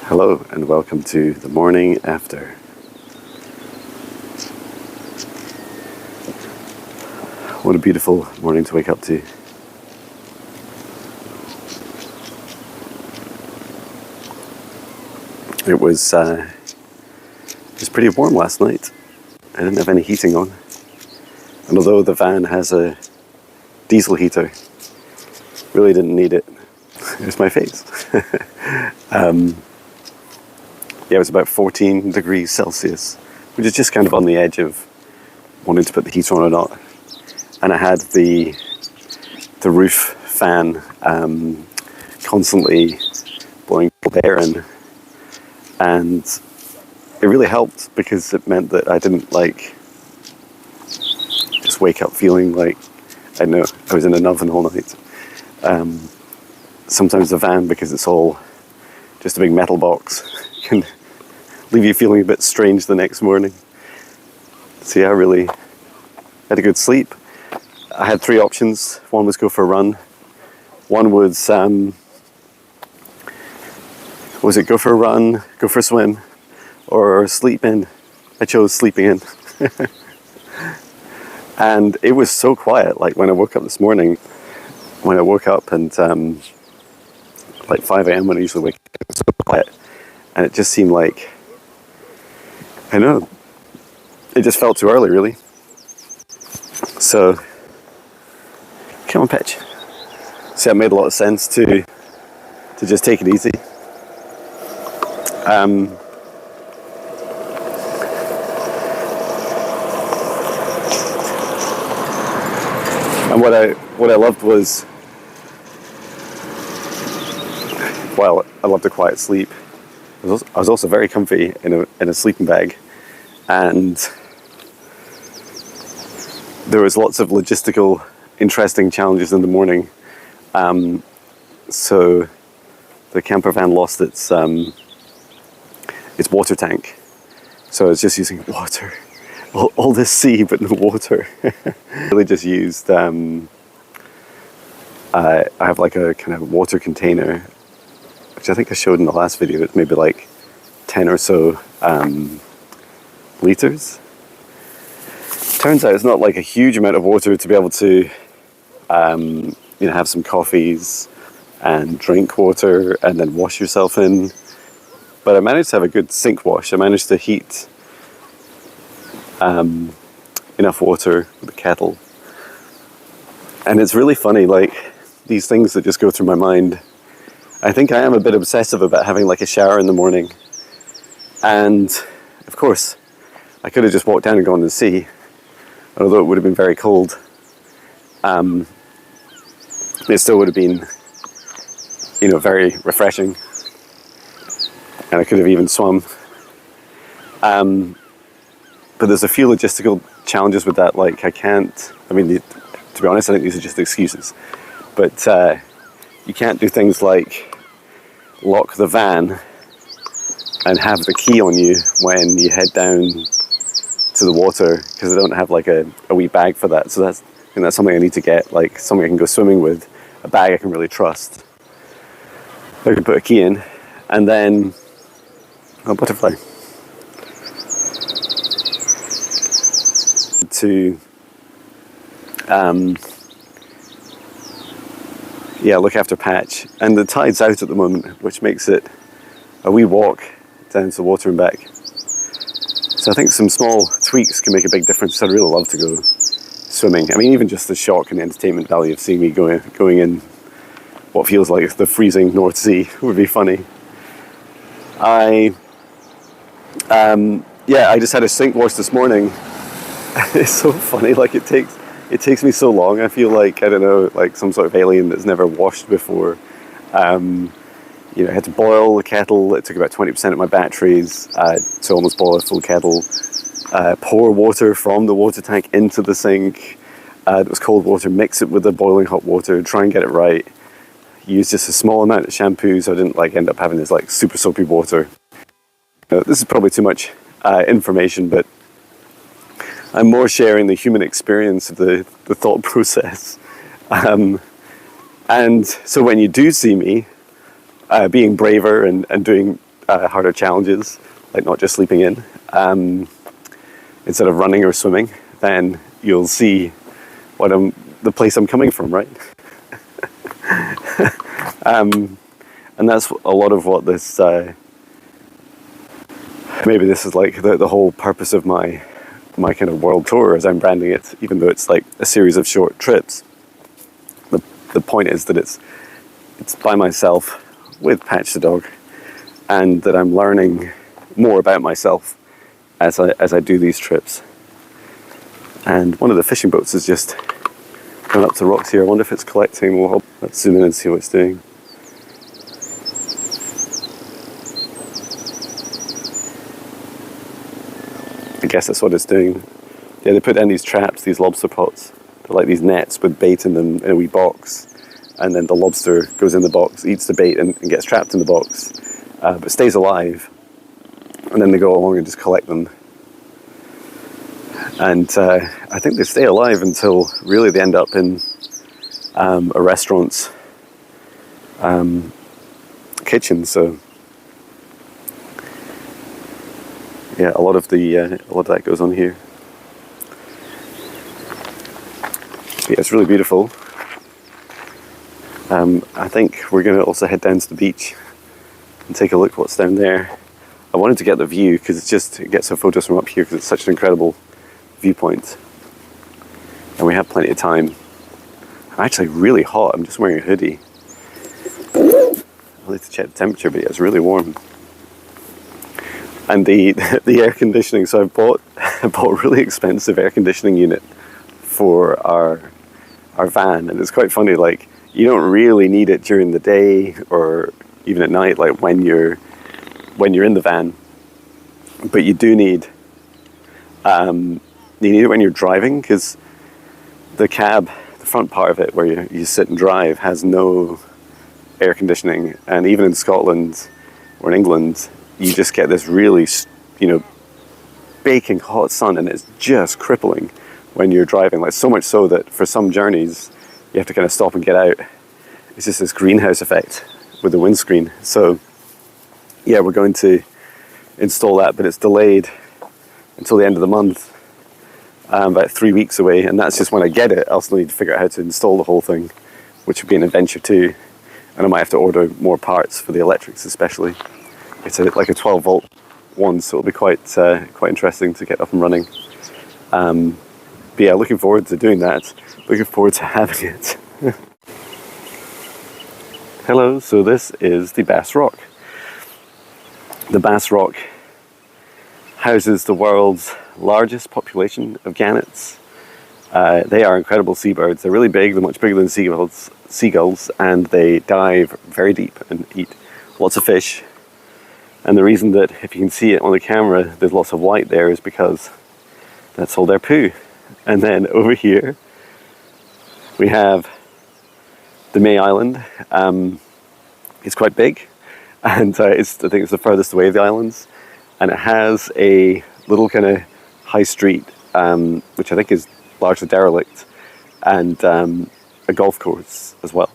Hello and welcome to the morning after. What a beautiful morning to wake up to. It was pretty warm last night. I didn't have any heating on. And although the van has a diesel heater, really didn't need it. There's my face. Yeah, it was about 14 degrees Celsius, which is just kind of on the edge of wanting to put the heater on or not. And I had the roof fan constantly blowing cold air in, and it really helped because it meant that I didn't just wake up feeling like I was in an oven all night. Sometimes the van, because it's all just a big metal box, can leave you feeling a bit strange the next morning. So yeah, I really had a good sleep. I had three options. One was go for a run. One was go for a run, go for a swim, or sleep in. I chose sleeping in. And it was so quiet. Like when I woke up this morning, when I woke up and 5 a.m. when I usually wake up, it was so quiet. And it just seemed like, I know, it just felt too early, really. So, come on, Pitch. See, it made a lot of sense to just take it easy. And what I loved was, well, I loved a quiet sleep. I was also very comfy in a sleeping bag, and there was lots of logistical, interesting challenges in the morning. So the camper van lost its water tank, so I was just using water. All this sea, but no water. Really just used. I have like a kind of water container, which I think I showed in the last video. It's maybe like 10 or so liters. Turns out it's not like a huge amount of water to be able to, have some coffees and drink water and then wash yourself in. But I managed to have a good sink wash. I managed to heat enough water with the kettle. And it's really funny, like these things that just go through my mind. I think I am a bit obsessive about having like a shower in the morning. And of course, I could have just walked down and gone to the sea, although it would have been very cold. It still would have been, very refreshing. And I could have even swum. But there's a few logistical challenges with that. Like to be honest, I think these are just excuses. But you can't do things like lock the van and have the key on you when you head down to the water, because I don't have like a wee bag for that. So that's something I need to get, like something I can go swimming with, a bag I can really trust. I can put a key in, and then a butterfly. To look after Patch, and the tide's out at the moment, which makes it a wee walk down to the water and back. So I think some small tweaks can make a big difference. I'd really love to go swimming. I mean, even just the shock and entertainment value of seeing me going in what feels like the freezing North Sea would be funny. I just had a sink wash this morning. It's so funny, like it takes me so long. I feel like, I don't know, like some sort of alien that's never washed before. I had to boil the kettle. It took about 20% of my batteries to almost boil a full kettle. Pour water from the water tank into the sink. It was cold water, mix it with the boiling hot water, try and get it right. Use just a small amount of shampoo so I didn't end up having this super soapy water. This is probably too much information, but I'm more sharing the human experience of the thought process. And so when you do see me being braver and doing harder challenges, like not just sleeping in, instead of running or swimming, then you'll see the place I'm coming from, right? And that's a lot of what this, maybe this is like the whole purpose of my kind of world tour, as I'm branding it, even though it's like a series of short trips. The point is that it's by myself with Patch the dog, and that I'm learning more about myself as I do these trips. And one of the fishing boats is just going up to rocks here. I wonder if it's collecting. Let's zoom in and see what it's doing. I guess that's what it's doing. Yeah, they put down these traps, these lobster pots. They're like these nets with bait in them in a wee box. And then the lobster goes in the box, eats the bait and gets trapped in the box, but stays alive. And then they go along and just collect them. And I think they stay alive until really they end up in a restaurant's kitchen. So yeah, a lot of that goes on here. Yeah, it's really beautiful. I think we're going to also head down to the beach and take a look what's down there. I wanted to get the view because it gets some photos from up here because it's such an incredible viewpoint. And we have plenty of time. I'm actually really hot. I'm just wearing a hoodie. I'll need to check the temperature, but yeah, it's really warm. And the air conditioning. So I bought a really expensive air conditioning unit for our van, and it's quite funny. Like, you don't really need it during the day or even at night, like when you're in the van. But you do need it when you're driving, because the cab, the front part of it where you sit and drive, has no air conditioning. And even in Scotland or in England, you just get this really, baking hot sun, and it's just crippling when you're driving. Like, so much so that for some journeys you have to kind of stop and get out. It's just this greenhouse effect with the windscreen. So yeah, we're going to install that, but it's delayed until the end of the month, about 3 weeks away. And that's just when I get it. I'll still need to figure out how to install the whole thing, which would be an adventure too. And I might have to order more parts for the electrics, especially. It's like a 12 volt one, so it'll be quite interesting to get up and running. But yeah, looking forward to doing that. Looking forward to having it. Hello, so this is the Bass Rock. The Bass Rock houses the world's largest population of gannets. They are incredible seabirds. They're really big, they're much bigger than seagulls, and they dive very deep and eat lots of fish. And the reason that, if you can see it on the camera, there's lots of white there is because that's all their poo. And then over here, we have the May Island. It's quite big, and I think it's the furthest away of the islands. And it has a little kind of high street, which I think is largely derelict, and a golf course as well.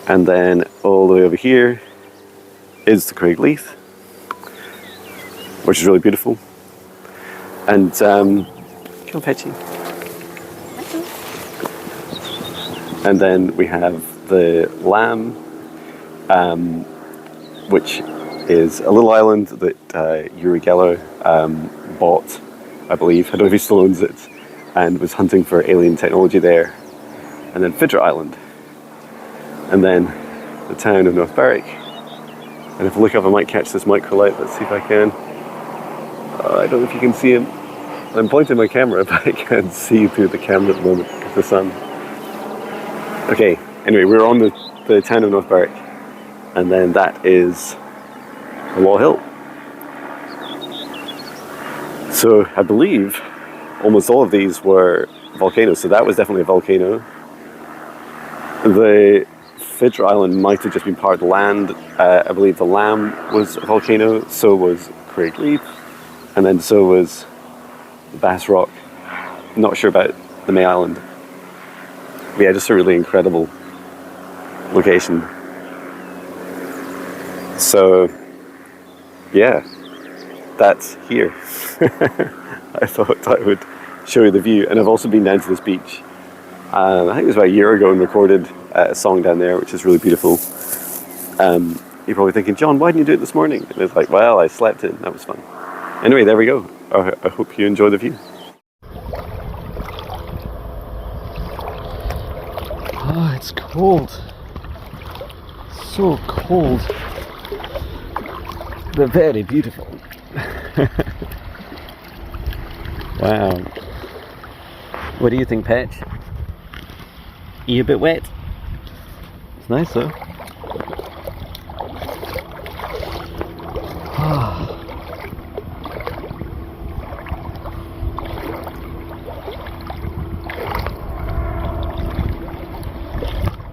And then all the way over here is the Craigleith, which is really beautiful. And come pet you. And then we have the Lamb, which is a little island that Uri Geller bought, I believe. I don't know if he still owns it, and was hunting for alien technology there. And then Fidra Island. And then the town of North Berwick. And if I look up, I might catch this microlight. Let's see if I can. I don't know if you can see him. I'm pointing my camera, but I can't see through the camera at the moment because of the sun. Okay, anyway, we're on the town of North Berwick, and then that is a Wall Hill. So I believe almost all of these were volcanoes, so that was definitely a volcano. The Fidra Island might have just been part of the land. I believe the Lamb was a volcano, so was Craigleith, and then so was the Bass Rock. Not sure about the May Island. But yeah, just a really incredible location. So yeah, that's here. I thought I would show you the view. And I've also been down to this beach. I think it was about a year ago and recorded a song down there, which is really beautiful. You're probably thinking, John, why didn't you do it this morning? And it's like, well, I slept in. That was fun. Anyway, there we go. I hope you enjoy the view. Oh, it's cold. So cold. But very beautiful. Wow. What do you think, Patch? Are you a bit wet? It's nice though.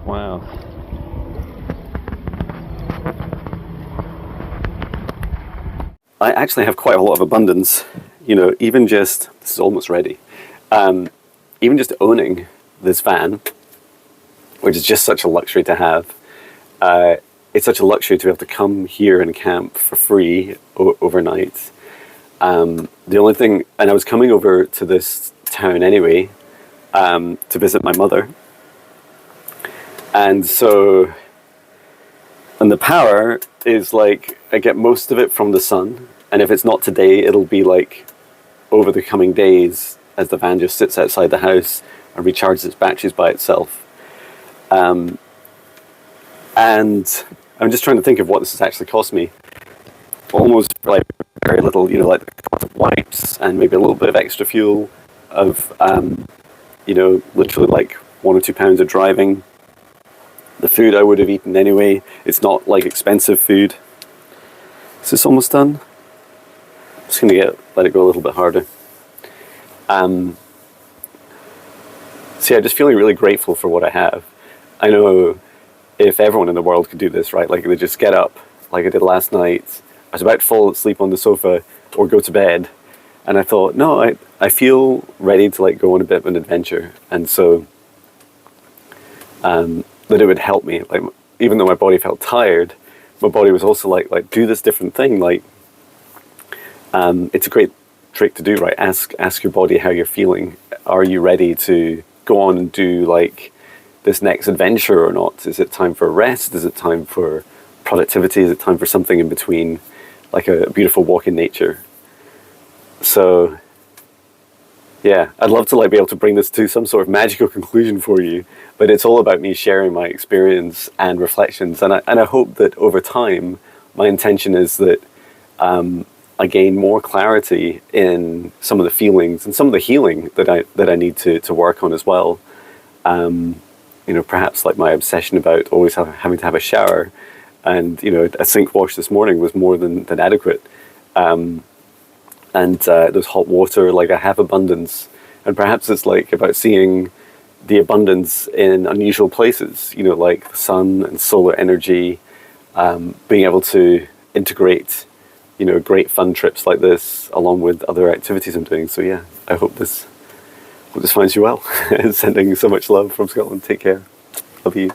Wow. I actually have quite a lot of abundance, you know, even just, this is almost ready, even just owning this van, which is just such a luxury to have. It's such a luxury to be able to come here and camp for free overnight. The only thing, and I was coming over to this town anyway, to visit my mother. And so, and the power is like, I get most of it from the sun. And if it's not today, it'll be like over the coming days as the van just sits outside the house and recharges its batteries by itself. And I'm just trying to think of what this has actually cost me. Almost like very little, you know, like the cost of wipes and maybe a little bit of extra fuel of, you know, literally like 1 or 2 pounds of driving. The food I would have eaten anyway. It's not like expensive food. Is this almost done? I'm just going to let it go a little bit harder. So yeah, just feeling really grateful for what I have. I know if everyone in the world could do this, right? Like they just get up, like I did last night. I was about to fall asleep on the sofa or go to bed. And I thought, no, I feel ready to like go on a bit of an adventure. And so, that it would help me. Like, even though my body felt tired, my body was also like do this different thing. Like, it's a great trick to do, right? Ask your body how you're feeling. Are you ready to go on and do like this next adventure or not? Is it time for rest? Is it time for productivity? Is it time for something in between, like a beautiful walk in nature? So, yeah, I'd love to like be able to bring this to some sort of magical conclusion for you, but it's all about me sharing my experience and reflections, and I hope that over time, my intention is that I gain more clarity in some of the feelings and some of the healing that I need to work on as well. You know, perhaps like my obsession about always having to have a shower, and you know, a sink wash this morning was more than adequate. And there's hot water, like I have abundance. And perhaps it's like about seeing the abundance in unusual places, you know, like the sun and solar energy, being able to integrate, you know, great fun trips like this along with other activities I'm doing. So yeah, I hope this finds you well. Sending so much love from Scotland. Take care. Love you.